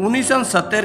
1970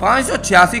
586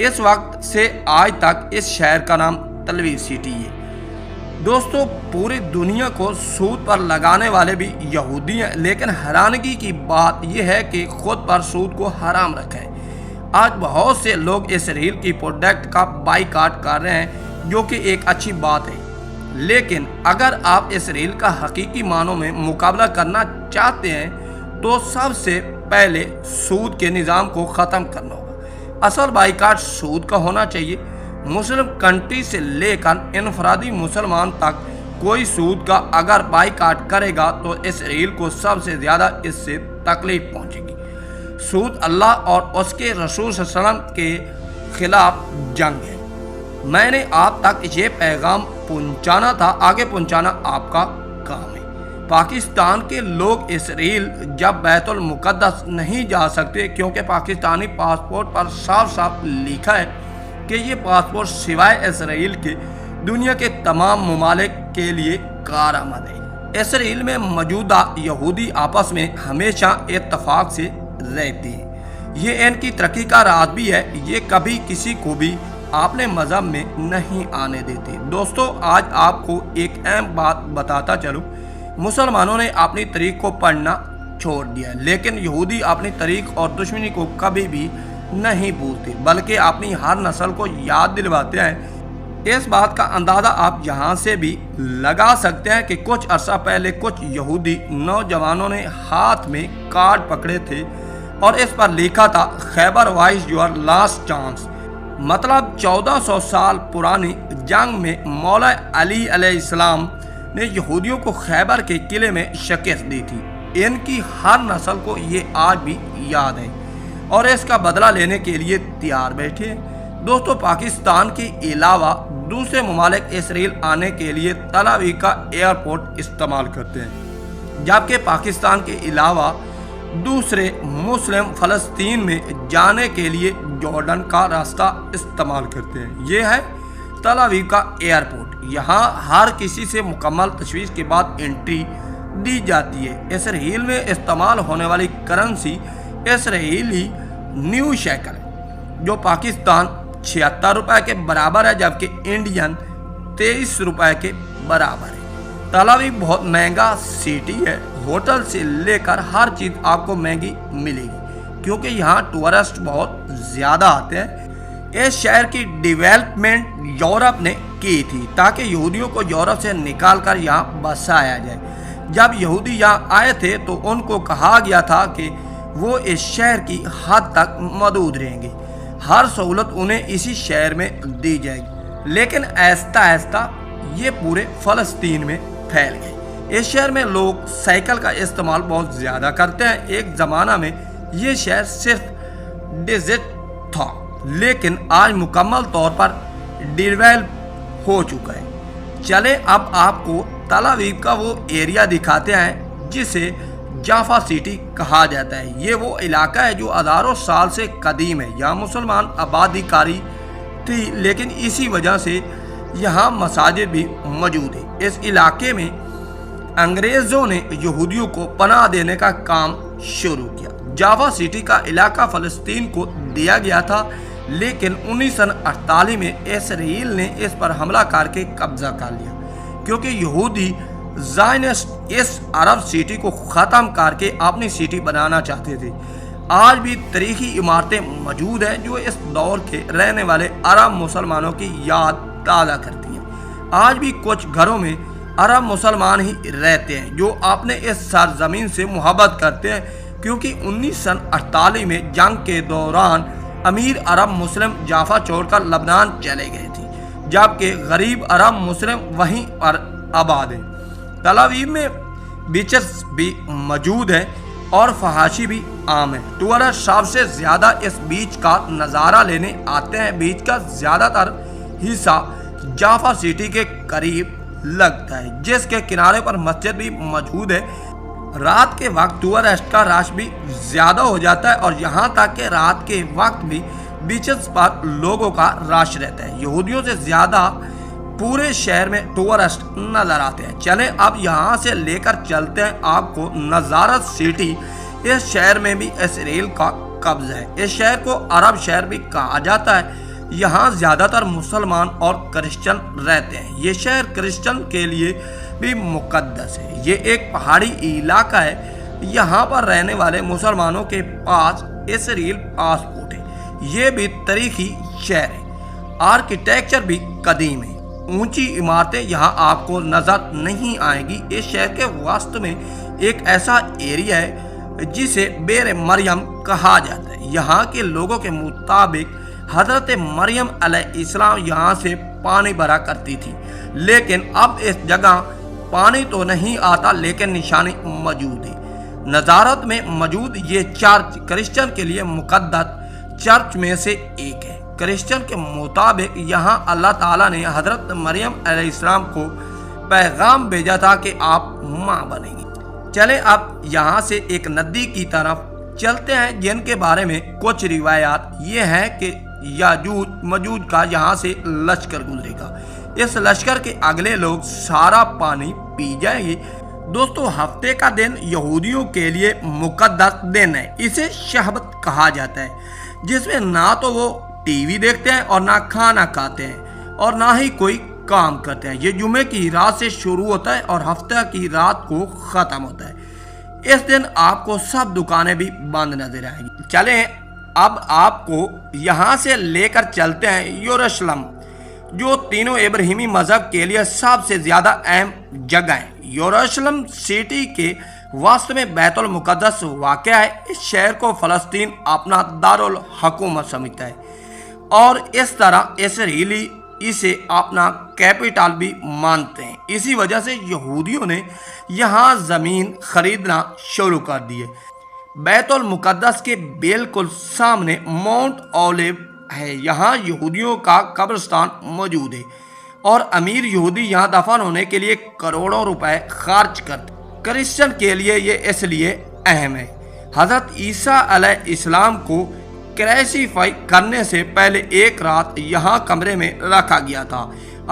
اس وقت سے آج تک اس شہر کا نام تل اویو سٹی ہے۔ دوستو پوری دنیا کو سود پر لگانے والے بھی یہودی ہیں، لیکن حیرانگی کی بات یہ ہے کہ خود پر سود کو حرام رکھا ہے۔ آج بہت سے لوگ اسرائیل کی پروڈکٹ کا بائیکاٹ کر رہے ہیں، جو کہ ایک اچھی بات ہے، لیکن اگر آپ اسرائیل کا حقیقی معنوں میں مقابلہ کرنا چاہتے ہیں تو سب سے پہلے سود کے نظام کو ختم کرنا ہوگا۔ اصل بائیکاٹ سود کا ہونا چاہیے۔ مسلم کنٹری سے لے کر انفرادی مسلمان تک کوئی سود کا اگر بائیکاٹ کرے گا تو اسرائیل کو سب سے زیادہ اس سے تکلیف پہنچے گی۔ سود اللہ اور اس کے رسول صلی اللہ علیہ وسلم کے خلاف جنگ ہے۔ میں نے آپ تک یہ پیغام پہنچانا تھا، آگے پہنچانا آپ کا کام ہے۔ پاکستان کے لوگ اسرائیل جب بیت المقدس نہیں جا سکتے کیونکہ پاکستانی پاسپورٹ پر صاف صاف لکھا ہے کہ یہ پاسپورٹ سوائے اسرائیل کے دنیا کے تمام ممالک کے لیے کارآمد ہے۔ اسرائیل میں موجودہ یہودی آپس میں ہمیشہ اتفاق سے رہتے ہیں، یہ ان کی ترقی کا راز بھی ہے۔ یہ کبھی کسی کو بھی اپنے مذہب میں نہیں آنے دیتے۔ دوستو آج آپ کو ایک اہم بات بتاتا چلوں، مسلمانوں نے اپنی تاریخ کو پڑھنا چھوڑ دیا، لیکن یہودی اپنی تاریخ اور دشمنی کو کبھی بھی نہیں بھولتے، بلکہ اپنی ہر نسل کو یاد دلواتے ہیں۔ اس بات کا اندازہ آپ یہاں سے بھی لگا سکتے ہیں کہ کچھ عرصہ پہلے کچھ یہودی نوجوانوں نے ہاتھ میں کارڈ پکڑے تھے اور اس پر لکھا تھا خیبر وائز یور لاسٹ چانس، مطلب 1400 سال پرانی جنگ میں مولا علی علیہ السلام نے یہودیوں کو خیبر کے قلعے میں شکست دی تھی۔ ان کی ہر نسل کو یہ آج بھی یاد ہے اور اس کا بدلہ لینے کے لیے تیار بیٹھے ہیں۔ دوستو پاکستان کے علاوہ دوسرے ممالک اسرائیل آنے کے لیے تل اویو کا ایئرپورٹ استعمال کرتے ہیں، جبکہ پاکستان کے علاوہ دوسرے مسلم فلسطین میں جانے کے لیے جارڈن کا راستہ استعمال کرتے ہیں۔ یہ ہے تل اویو کا ایئرپورٹ۔ یہاں ہر کسی سے مکمل تشخیص کے بعد انٹری دی جاتی ہے۔ اسرائیل میں استعمال ہونے والی کرنسی اسرائیلی نیو شیکل ہے، جو پاکستان 76 روپے کے برابر ہے، جبکہ انڈین 23 روپے کے برابر ہے۔ تل اویو بہت مہنگا سٹی ہے، ہوٹل سے لے کر ہر چیز آپ کو مہنگی ملے گی کیونکہ یہاں ٹورسٹ بہت زیادہ آتے ہیں۔ اس شہر کی ڈیولپمنٹ یورپ نے کی تھی تاکہ یہودیوں کو یورپ سے نکال کر یہاں بسایا جائے۔ جب یہودی یہاں آئے تھے تو ان کو کہا گیا تھا کہ وہ اس شہر کی حد تک محدود رہیں گے، ہر سہولت انہیں اسی شہر میں دی جائے گی، لیکن آہستہ آہستہ یہ پورے فلسطین میں پھیل گئے۔ اس شہر میں لوگ سائیکل کا استعمال بہت زیادہ کرتے ہیں۔ ایک زمانہ میں یہ شہر صرف ڈیزرٹ تھا، لیکن آج مکمل طور پر ڈیولپ ہو چکا ہے۔ چلیں اب آپ کو تل اویو کا وہ ایریا دکھاتے ہیں جسے جافا سٹی کہا جاتا ہے۔ یہ وہ علاقہ ہے جو ہزاروں سال سے قدیم ہے۔ یہاں مسلمان آبادی کاری تھی، لیکن اسی وجہ سے یہاں مساجد بھی موجود ہے۔ اس علاقے میں انگریزوں نے یہودیوں کو پناہ دینے کا کام شروع کیا۔ جافا سٹی کا علاقہ فلسطین کو دیا گیا تھا، لیکن 1948 میں اسرائیل نے اس پر حملہ کر کے قبضہ کر لیا کیونکہ یہودی زائنسٹ اس عرب سٹی کو ختم کر کے اپنی سٹی بنانا چاہتے تھے۔ آج بھی تاریخی عمارتیں موجود ہیں جو اس دور کے رہنے والے عرب مسلمانوں کی یاد تازہ کرتی ہیں۔ آج بھی کچھ گھروں میں عرب مسلمان ہی رہتے ہیں جو اپنے اس سرزمین سے محبت کرتے ہیں کیونکہ 1948 میں جنگ کے دوران امیر عرب مسلم جافا چھوڑ کر لبنان چلے گئے تھے، جبکہ غریب عرب مسلم وہیں پر آباد ہیں۔ تل اویو میں بیچز بھی موجود ہیں اور فحاشی بھی عام ہے۔ ٹورسٹ سب سے زیادہ اس بیچ کا نظارہ لینے آتے ہیں۔ بیچ کا زیادہ تر حصہ جافا سٹی کے قریب لگتا ہے، جس کے کنارے پر مسجد بھی موجود ہے۔ رات کے وقت ٹورسٹ کا رش بھی زیادہ ہو جاتا ہے اور یہاں تک کہ رات کے وقت بھی بیچز پر لوگوں کا رش رہتا ہے۔ یہودیوں سے زیادہ پورے شہر میں ٹورسٹ نظر آتے ہیں۔ چلیں اب یہاں سے لے کر چلتے ہیں آپ کو نظارت سٹی۔ اس شہر میں بھی اسرائیل کا قبضہ ہے۔ اس شہر کو عرب شہر بھی کہا جاتا ہے۔ یہاں زیادہ تر مسلمان اور کرسچن رہتے ہیں۔ یہ شہر کرسچن کے لیے بھی مقدس ہے۔ یہ ایک پہاڑی علاقہ ہے۔ یہاں پر رہنے والے مسلمانوں کے پاس اسرائیل پاسپورٹ ہے۔ یہ بھی تاریخی شہر ہے۔ آرکیٹیکچر بھی قدیم ہے۔ اونچی عمارتیں یہاں آپ کو نظر نہیں آئیں گی۔ اس شہر کے وسط میں ایک ایسا ایریا ہے جسے بیر مریم کہا جاتا ہے۔ یہاں کے لوگوں کے مطابق حضرت مریم علیہ السلام یہاں سے پانی بھرا کرتی تھی، لیکن اب اس جگہ پانی تو نہیں آتا، لیکن نشانی موجود ہے۔ نظارت میں موجود یہ چرچ کرسچن کے لیے مقدس چرچ میں سے ایک ہے۔ کرسچن کے مطابق یہاں اللہ تعالیٰ نے حضرت مریم علیہ السلام کو پیغام بھیجا تھا کہ آپ ماں بنیں گی۔ چلیں اب یہاں سے ایک ندی کی طرف چلتے ہیں جن کے بارے میں کچھ روایات یہ ہیں کہ یاجوج ماجوج کا یہاں سے لشکر گزرے گا۔ اس لشکر کے اگلے لوگ سارا پانی پی جائیں گے۔ دوستو، ہفتے کا دن یہودیوں کے لیے مقدس دن ہے۔ اسے شبت کہا جاتا ہے، جس میں نہ تو وہ ٹی وی دیکھتے ہیں اور نہ کھانا کھاتے ہیں اور نہ ہی کوئی کام کرتے ہیں۔ یہ جمعے کی رات سے شروع ہوتا ہے اور ہفتہ کی رات کو ختم ہوتا ہے۔ اس دن آپ کو سب دکانیں بھی بند نظر آئیں گی۔ چلیں اب آپ کو یہاں سے لے کر چلتے ہیں یروشلم، جو تینوں ابراہیمی مذہب کے لیے سب سے زیادہ اہم جگہ ہے۔ یروشلم سٹی کے وسط میں بیت المقدس واقع ہے۔ اس شہر کو فلسطین اپنا دارالحکومت سمجھتا ہے اور اس طرح اسرائیلی اسے اپنا کیپٹل بھی مانتے ہیں۔ اسی وجہ سے یہودیوں نے یہاں زمین خریدنا شروع کر دی ہے۔ بیت المقدس کے بالکل سامنے ماؤنٹ اولیو ہے۔ یہاں یہودیوں کا قبرستان موجود ہے اور امیر یہودی یہاں دفن ہونے کے لیے کروڑوں روپے خرچ کرتے ہیں۔ کرسچن کے لیے یہ اس لیے اہم ہے۔ حضرت عیسیٰ علیہ السلام کو کریسیفائی کرنے سے پہلے ایک رات یہاں کمرے میں رکھا گیا تھا۔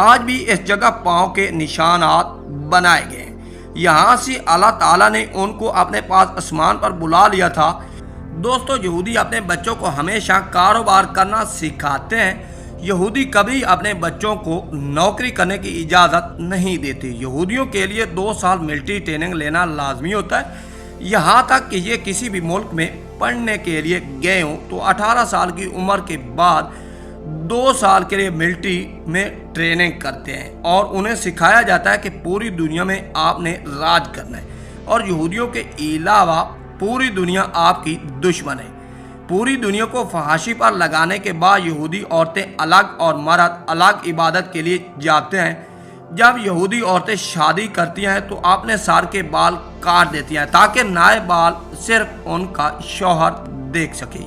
آج بھی اس جگہ پاؤں کے نشانات بنائے گئے ہیں۔ یہاں سے اللہ تعالیٰ نے ان کو اپنے پاس آسمان پر بلا لیا تھا۔ دوستو، یہودی اپنے بچوں کو ہمیشہ کاروبار کرنا سکھاتے ہیں۔ یہودی کبھی اپنے بچوں کو نوکری کرنے کی اجازت نہیں دیتے۔ یہودیوں کے لیے 2 سال ملٹری ٹریننگ لینا لازمی ہوتا ہے۔ یہاں تک کہ یہ کسی بھی ملک میں پڑھنے کے لیے گئے ہوں تو 18 سال کی عمر کے بعد 2 سال کے لیے ملٹری میں ٹریننگ کرتے ہیں اور انہیں سکھایا جاتا ہے کہ پوری دنیا میں آپ نے راج کرنا ہے اور یہودیوں کے علاوہ پوری دنیا آپ کی دشمن ہے۔ پوری دنیا کو فحاشی پر لگانے کے بعد یہودی عورتیں الگ اور مرد الگ عبادت کے لیے جاتے ہیں۔ جب یہودی عورتیں شادی کرتی ہیں تو اپنے سر کے بال کاٹ دیتی ہیں تاکہ نئے بال صرف ان کا شوہر دیکھ سکے۔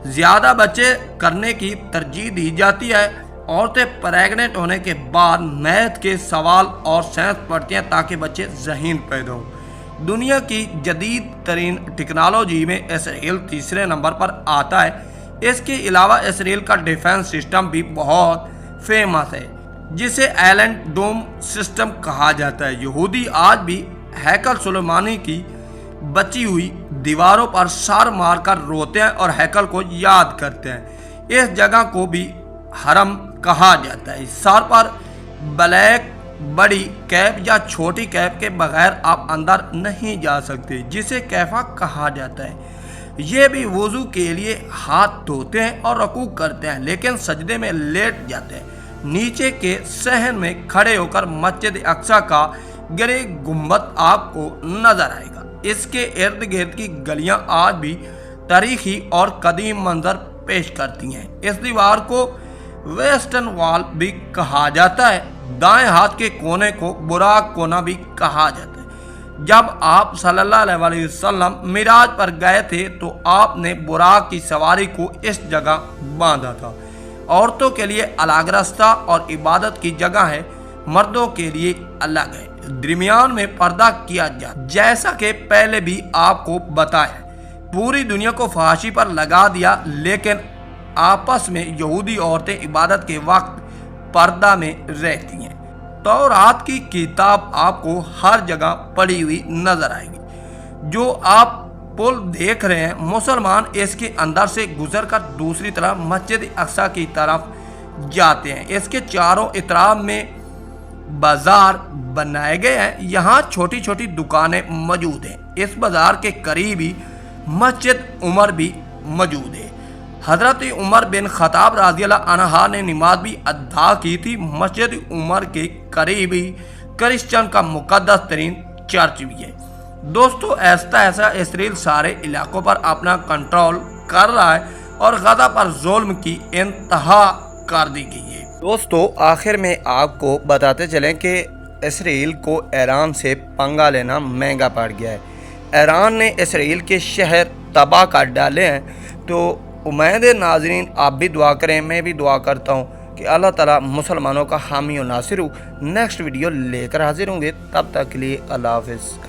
زیادہ بچے کرنے کی ترجیح دی جاتی ہے۔ عورتیں پریگننٹ ہونے کے بعد میتھ کے سوال اور سائنس پڑھتی ہیں تاکہ بچے ذہین پیدا ہوں۔ دنیا کی جدید ترین ٹیکنالوجی میں اسرائیل تیسرے نمبر پر آتا ہے۔ اس کے علاوہ اسرائیل کا ڈیفنس سسٹم بھی بہت فیمس ہے، جسے آئرن ڈوم سسٹم کہا جاتا ہے۔ یہودی آج بھی ہیکل سلیمانی کی بچی ہوئی دیواروں پر سر مار کر روتے ہیں اور ہیکل کو یاد کرتے ہیں۔ اس جگہ کو بھی حرم کہا جاتا ہے۔ سر پر بلیک بڑی کیپ یا چھوٹی کیپ کے بغیر آپ اندر نہیں جا سکتے، جسے کیفا کہا جاتا ہے۔ یہ بھی وضو کے لیے ہاتھ دھوتے ہیں اور رکوع کرتے ہیں، لیکن سجدے میں لیٹ جاتے ہیں۔ نیچے کے صحن میں کھڑے ہو کر مسجد اقصی کا گرے گنبد آپ کو نظر آئے گا۔ اس کے ارد گرد کی گلیاں آج بھی تاریخی اور قدیم منظر پیش کرتی ہیں۔ اس دیوار کو ویسٹرن وال بھی کہا جاتا ہے۔ دائیں ہاتھ کے کونے کو براق کونا بھی کہا جاتا ہے۔ جب آپ صلی اللہ علیہ وسلم معراج پر گئے تھے تو آپ نے براق کی سواری کو اس جگہ باندھا تھا۔ عورتوں کے لیے الگ راستہ اور عبادت کی جگہ ہے، مردوں کے لیے الگ ہے۔ درمیان میں پردہ کیا جاتا، جیسا کہ پہلے بھی آپ کو بتایا۔ پوری دنیا کو فحاشی پر لگا دیا، لیکن آپس میں یہودی عورتیں عبادت کے وقت پردہ میں رہتی ہیں۔ تورات کی کتاب آپ کو ہر جگہ پڑی ہوئی نظر آئے گی۔ جو آپ پل دیکھ رہے ہیں، مسلمان اس کے اندر سے گزر کر دوسری طرف مسجد اقصی کی طرف جاتے ہیں۔ اس کے چاروں اطراف میں بازار بنائے گئے ہیں، یہاں چھوٹی چھوٹی دکانیں موجود ہیں۔ اس بازار کے قریب ہی مسجد عمر بھی موجود ہے۔ حضرت عمر بن خطاب رضی اللہ عنہ نے نماز بھی ادا کی تھی۔ مسجد عمر کے قریب ہی کرسچن کا مقدس ترین چرچ بھی ہے۔ دوستو ایسا اسرائیل سارے علاقوں پر اپنا کنٹرول کر رہا ہے اور غزہ پر ظلم کی انتہا کر دی گئی ہے۔ دوستو آخر میں آپ کو بتاتے چلیں کہ اسرائیل کو ایران سے پنگا لینا مہنگا پڑ گیا ہے۔ ایران نے اسرائیل کے شہر تباہ کر ڈالے ہیں۔ تو امید ہے ناظرین آپ بھی دعا کریں، میں بھی دعا کرتا ہوں کہ اللہ تعالیٰ مسلمانوں کا حامی و ناصر ہو۔ نیکسٹ ویڈیو لے کر حاضر ہوں گے، تب تک کے لیے اللہ حافظ۔